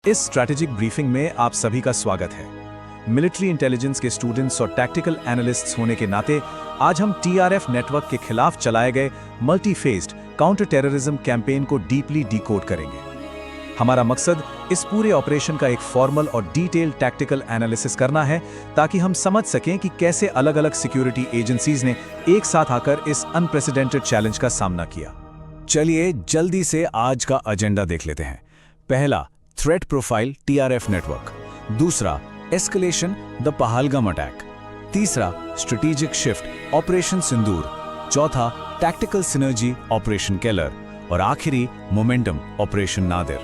इस strategic briefing में आप सभी का स्वागत है। मिलिट्री इंटेलिजेंस के स्टूडेंट्स और टैक्टिकल एनालिस्ट्स होने के नाते आज हम टीआरएफ नेटवर्क के खिलाफ चलाए गए multi faced counter terrorism campaign को डीपली डिकोड करेंगे। हमारा मकसद इस पूरे ऑपरेशन का एक फॉर्मल और डिटेल्ड टैक्टिकल एनालिसिस करना है ताकि हम समझ सकें कि कैसे अलग-अलग सिक्योरिटी एजेंसीज ने एक साथ आकर इस अनप्रेसिडेंटेड चैलेंज का सामना किया। चलिए जल्दी से आज का एजेंडा देख लेते हैं। पहला, थ्रेट प्रोफाइल टीआरएफ नेटवर्क। दूसरा, एस्केलेशन द पहलगाम अटैक। तीसरा, स्ट्रेटेजिक शिफ्ट ऑपरेशन सिंदूर। चौथा, टैक्टिकल सिनर्जी ऑपरेशन केलर। और आखिरी, मोमेंटम ऑपरेशन नादिर।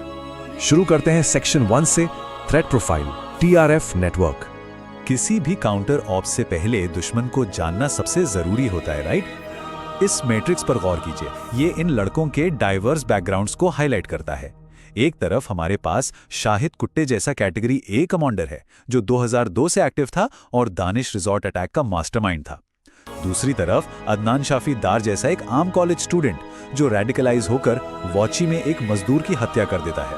शुरू करते हैं सेक्शन 1 से, थ्रेट प्रोफाइल टीआरएफ नेटवर्क। किसी भी काउंटर ऑप से पहले दुश्मन को जानना सबसे जरूरी होता है, राइट? इस मैट्रिक्स पर गौर कीजिए। ये इन लड़कों के डाइवर्स बैकग्राउंड्स को हाईलाइट करता है। एक तरफ हमारे पास शाहिद कुट्टे जैसा कैटेगरी ए कमांडर है जो 2002 से एक्टिव था और दानिश रिजॉर्ट अटैक का मास्टरमाइंड था। दूसरी तरफ अदनान शाफी दार जैसा एक आम कॉलेज स्टूडेंट जो रेडिकलाइज होकर वाची में एक मजदूर की हत्या कर देता है।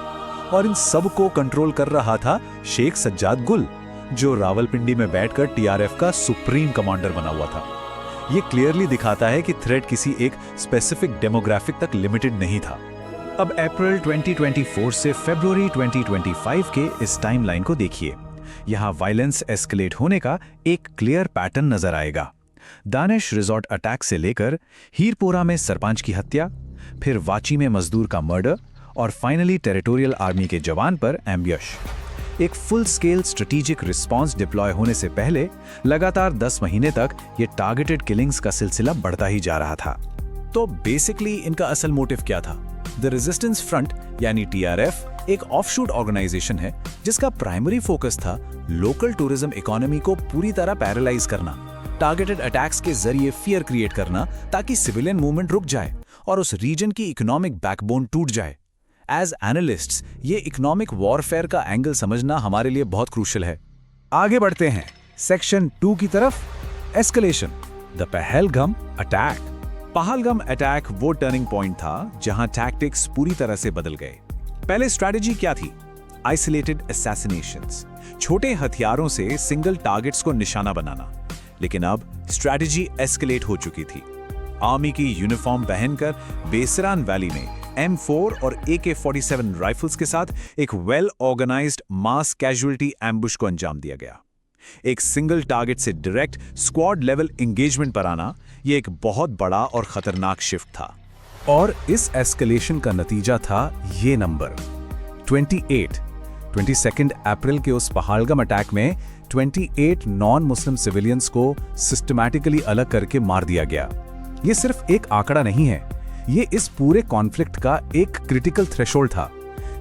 और इन सब को कंट्रोल कर रहा था शेख सज्जाद गुल जो रावलपिंडी में बैठकर टीआरएफ का सुप्रीम कमांडर बना हुआ था। ये क्लियरली दिखाता है कि थ्रेट किसी एक स्पेसिफिक डेमोग्राफिक तक लिमिटेड नहीं था। अब अप्रैल 2024 से फरवरी 2025 के इस टाइमलाइन को देखिए। यहाँ वायलेंस एस्केलेट होने का एक क्लियर पैटर्न नजर आएगा। दानिश रिजॉर्ट अटैक से लेकर हीरपोरा में सरपंच की हत्या, फिर वाची में मजदूर का मर्डर और फाइनली टेरिटोरियल आर्मी के जवान पर एम्ब्यूश। एक full scale strategic response deploy होने से पहले लगातार 10 महीने तक ये टारगेटेड किलिंग्स का सिलसिला बढ़ता ही जा रहा था। तो बेसिकली इनका असल मोटिव क्या था? द रेजिस्टेंस फ्रंट यानी टीआरएफ एक ऑफशूट ऑर्गेनाइजेशन है जिसका प्राइमरी फोकस था लोकल टूरिज्म इकोनॉमी को पूरी तरह पैरालाइज करना, टारगेटेड अटैक्स के जरिए फियर क्रिएट करना ताकि सिविलियन मूवमेंट रुक जाए और उस रीजन की इकोनॉमिक बैकबोन टूट जाए। एज एनालिस्ट्स ये इकोनॉमिक वॉरफेयर का एंगल समझना हमारे लिए बहुत क्रूशियल है। आगे बढ़ते हैं सेक्शन 2 की तरफ। Escalation the Pahalgam attack. Pahalgam attack वो टर्निंग पॉइंट था जहां टैक्टिक्स पूरी तरह से बदल गए। पहले स्ट्रैटेजी क्या थी? आइसोलेटेड असैसिनेशंस, छोटे हथियारों से सिंगल टारगेट्स को निशाना बनाना। लेकिन अब स्ट्रैटेजी एस्केलेट हो चुकी थी। आर्मी की यूनिफॉर्म पहनकर बेसरान वैली में M4 और AK-47 राइफल्स के साथ एक वेल ऑर्गेनाइज्ड मास कैजुअलिटी एम्बुश को अंजाम दिया गया। एक सिंगल टारगेट से डायरेक्ट स्क्वाड लेवल एंगेजमेंट पर आना यह एक बहुत बड़ा और खतरनाक शिफ्ट था। और इस एस्केलेशन का नतीजा था ये नंबर 22 अप्रैल के उस पहलगाम अटैक में 28 नॉन मुस्लिम सिविलियंस को सिस्टमैटिकली अलग करके मार दिया गया। ये सिर्फ एक आंकड़ा नहीं है, ये इस पूरे कॉन्फ्लिक्ट का एक क्रिटिकल थ्रेशोल्ड था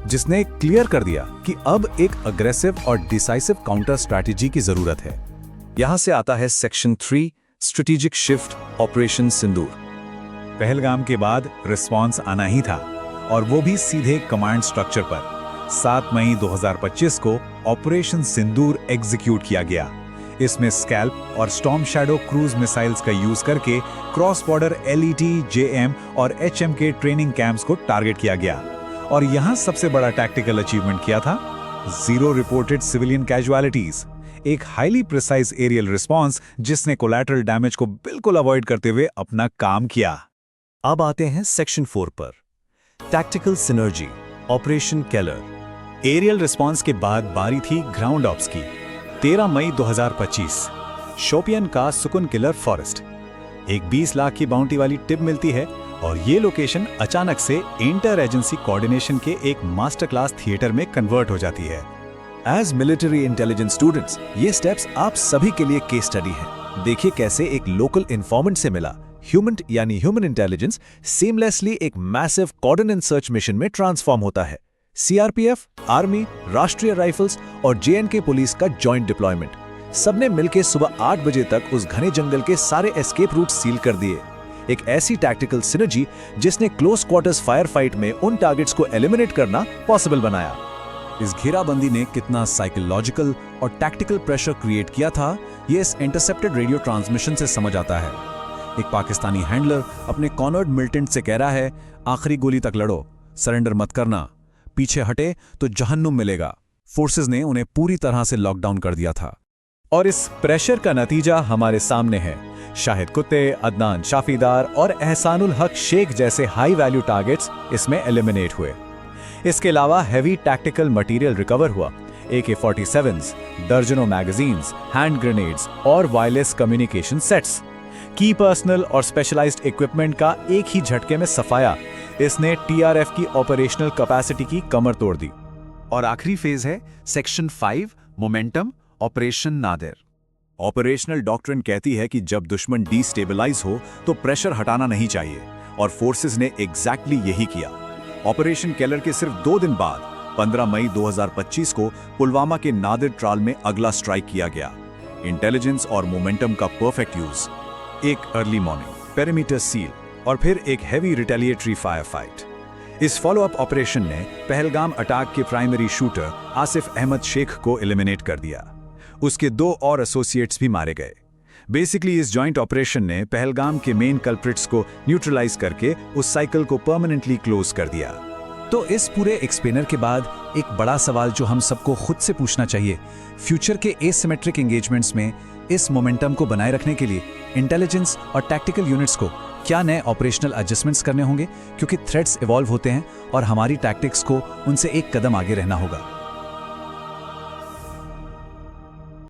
जिसने क्लियर कर दिया कि अब एक अग्रेसिव और डिसाइसिव काउंटर स्ट्रैटेजी की जरूरत है। यहां से आता है सेक्शन 3, स्ट्रेटेजिक शिफ्ट ऑपरेशन सिंदूर। पहलगाम के बाद रिस्पांस आना ही था और वो भी सीधे कमांड स्ट्रक्चर पर। 7 मई 2025 को ऑपरेशन सिंदूर एग्जीक्यूट किया गया। इसमें स्कैल्प और स्टॉर्म शैडो क्रूज मिसाइल्स का यूज करके क्रॉस बॉर्डर LET, JM और HM के ट्रेनिंग कैंप्स को टारगेट किया गया। और यहां सबसे बड़ा टैक्टिकल अचीवमेंट किया था 0 रिपोर्टेड सिविलियन कैजुअलिटीज। एक हाईली प्रिसाइज एरियल रिस्पांस जिसने कोलैटरल डैमेज को बिल्कुल अवॉइड करते हुए अपना काम किया। अब आते हैं सेक्शन 4 पर, tactical synergy operation Keller. Aerial response के बाद बारी थी ग्राउंड ऑप्स की। 13 मई 2025 शोपियन का सुकुन किलर फॉरेस्ट। एक 20 लाख की बाउंटी वाली टिप मिलती है और ये लोकेशन अचानक से इंटर एजेंसी कोऑर्डिनेशन के एक मास्टर क्लास थिएटर में कन्वर्ट हो जाती है। एज मिलिट्री इंटेलिजेंस स्टूडेंट्स ये स्टेप्स आप सभी के लिए केस स्टडी है। देखिए कैसे एक लोकल इन्फॉर्मेंट से मिला ह्यूमन यानी ह्यूमन इंटेलिजेंस सीमलेसली एक मैसिव कोऑर्डिनेट सर्च मिशन में ट्रांसफॉर्म होता है। CRPF, आर्मी, राष्ट्रीय राइफल्स और JNK पुलिस का जॉइंट डिप्लॉयमेंट, सबने मिलकर सुबह 8 बजे तक उस घने जंगल के सारे एस्केप रूट सील कर दिए। एक ऐसी टैक्टिकल सिनर्जी जिसने क्लोज क्वार्टर्स फायर फाइट में उन टारगेट्स को एलिमिनेट करना पॉसिबल बनाया। इस घेराबंदी ने कितना साइकोलॉजिकल और टैक्टिकल प्रेशर क्रिएट किया था, ये इस इंटरसेप्टेड रेडियो ट्रांसमिशन से समझ आता है। एक पाकिस्तानी हैंडलर अपने कॉनर्ड मिलिटेंट से कह रहा है, आखिरी गोली तक लड़ो, सरेंडर मत करना। पीछे हटे तो जहन्नुम मिलेगा। फोर्सेस ने उन्हें पूरी तरह से लॉकडाउन कर दिया था। और इस प्रेशर का नतीजा हमारे सामने है। शाहिद कुत्ते, अदनान शाफीदार और एहसानुल हक शेख जैसे हाई वैल्यू टारगेट्स इसमें एलिमिनेट हुए। इसके अलावा हैवी टैक्टिकल मटेरियल रिकवर हुआ। AK-47s, दर्जनों मैगजीन्स, हैंड ग्रेनेड्स और वायरलेस कम्युनिकेशन सेट्स, की पर्सनल और स्पेशलाइज्ड इक्विपमेंट का एक ही झटके में सफाया। इसने TRF की ऑपरेशनल कैपेसिटी की कमर तोड़ दी। और आखिरी फेज है section 5 momentum, operation Nadir. Operational doctrine कहती है कि जब दुश्मन डिस्टेबलाइज हो तो प्रेशर हटाना नहीं चाहिए, और फोर्सेस ने एग्जैक्टली यही किया। ऑपरेशन केलर के सिर्फ 2 दिन बाद 15 मई 2025 को पुलवामा के नादिर ट्राल में अगला स्ट्राइक किया गया। इंटेलिजेंस और मोमेंटम का परफेक्ट यूज, एक अर्ली मॉर्निंग, पेरीमीटर सील और फिर एक हैवी रिटेलिएटरी फायर फाइट। इस फॉलोअप ऑपरेशन ने पहलगाम अटैक के प्राइमरी शूटर आसिफ अहमद शेख को एलिमिनेट कर दिया। उसके 2 और एसोसिएट्स भी मारे गए। बेसिकली इस जॉइंट ऑपरेशन ने पहलगाम के मेन कल्प्रिट्स को न्यूट्रलाइज करके उस साइकिल को परमानेंटली क्लोज कर दिया। तो इस पूरे एक्सप्लेनर के बाद एक बड़ा सवाल जो हम सबको खुद से पूछना चाहिए, फ्यूचर के एसिमेट्रिक एंगेजमेंट्स में इस मोमेंटम को बनाए रखने के लिए इंटेलिजेंस और टैक्टिकल यूनिट्स को क्या नए ऑपरेशनल एडजस्टमेंट्स करने होंगे, क्योंकि थ्रेट्स इवॉल्व होते हैं और हमारी टैक्टिक्स को उनसे एक कदम आगे रहना होगा।